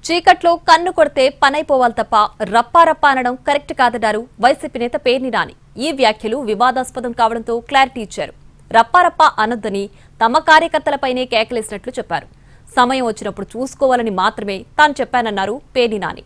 చీకట్లో కన్ను కొడితే పనైపోవాలి తప్ప రప్పారప్ప అనడం కరెక్ట్ కాదన్నారు వైసీపీ నేత పేర్ని నాని. ఈ వ్యాఖ్యలు వివాదాస్పదం కావడంతో క్లారిటీ ఇచ్చారు. రప్పారప్ప అనొద్దని తమ కార్యకర్తలపైనే కేకలేసినట్లు చెప్పారు. సమయం వచ్చినప్పుడు చూసుకోవాలని మాత్రమే తాను చెప్పానన్నారు పేర్ని నాని.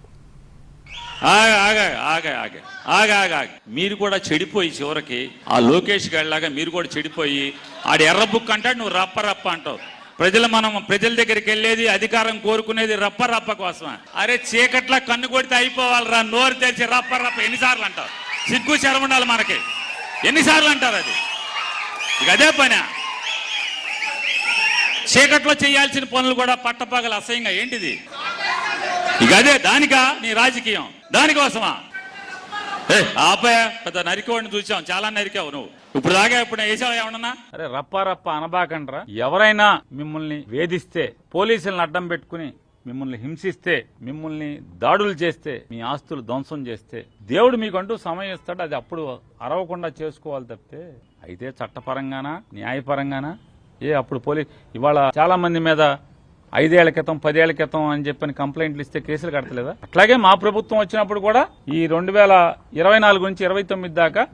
మీరు కూడా చెడిపోయి చివరికి ఆ లోకేష్ గారిలాగా మీరు కూడా చెడిపోయి ఆడు ఎర్ర బుక్ అంటాడు, నువ్వు రప్ప అంటావు. ప్రజల దగ్గరికి వెళ్ళేది అధికారం కోరుకునేది రప్ప కోసమా? అరే చీకట్లా కన్ను కొడితే అయిపోవాలరా, నోరు తెరిచి రప్ప ఎన్నిసార్లు అంటారు? సిగ్గు శరం ఉండాలి మనకి. ఎన్నిసార్లు అంటారు? అది ఇక అదే పని. చీకట్లో చేయాల్సిన పనులు కూడా పట్టపగలు అసహ్యంగా ఏంటిది? ఇక అదే దానికా నీ రాజకీయం? దానికోసమా? ఆపయా, పెద్ద నరికేవాడిని చూసాం, చాలా నరికావు నువ్వు. ఇప్పుడు దాకా ఇప్పుడు వేసావు ఏమన్నా? అరే రప్ప అనబాకండ్రా. ఎవరైనా మిమ్మల్ని వేధిస్తే, పోలీసులను అడ్డం పెట్టుకుని మిమ్మల్ని హింసిస్తే, మిమ్మల్ని దాడులు చేస్తే, మీ ఆస్తులు ధ్వంసం చేస్తే దేవుడు మీకంటూ సమయం ఇస్తాడు. అది అప్పుడు అరవకుండా చేసుకోవాలి తప్పితే అయితే చట్టపరంగానా న్యాయపరంగానా అప్పుడు ఇవాళ చాలా మంది మీద 5 ఏళ్ల క్రితం 10 ఏళ్ల క్రితం అని చెప్పని కంప్లైంట్లు ఇస్తే కేసులు కడతలేదా? అట్లాగే మా ప్రభుత్వం వచ్చినప్పుడు కూడా ఈ 2024 నుంచి 29 దాకా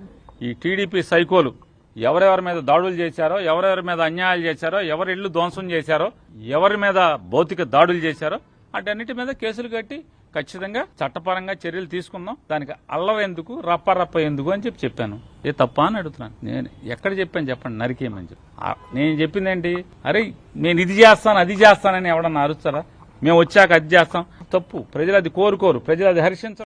ఈ టీడీపీ సైకోలు ఎవరెవరి మీద దాడులు చేశారో, ఎవరెవరి మీద అన్యాయాలు చేశారో, ఎవరి ఇళ్లు ధ్వంసం చేశారో, ఎవరి మీద భౌతిక దాడులు చేశారో అటన్నిటి మీద కేసులు కట్టి ఖచ్చితంగా చట్టపరంగా చర్యలు తీసుకుందాం. దానికి అల్లరి ఎందుకు, రప్ప ఎందుకు అని చెప్పాను. తప్ప అని అడుగుతున్నాను. నేను ఎక్కడ చెప్పాను చెప్పండి? నరికేయమని చెప్పి. నేను చెప్పింది ఏంటి? అరే నేను ఇది చేస్తాను అది చేస్తానని ఎవడన్నా అరుస్తారా? మేము వచ్చాక అది చేస్తాం. తప్పు. ప్రజలు అది కోరుకోరు, ప్రజలు అది హర్షించరు.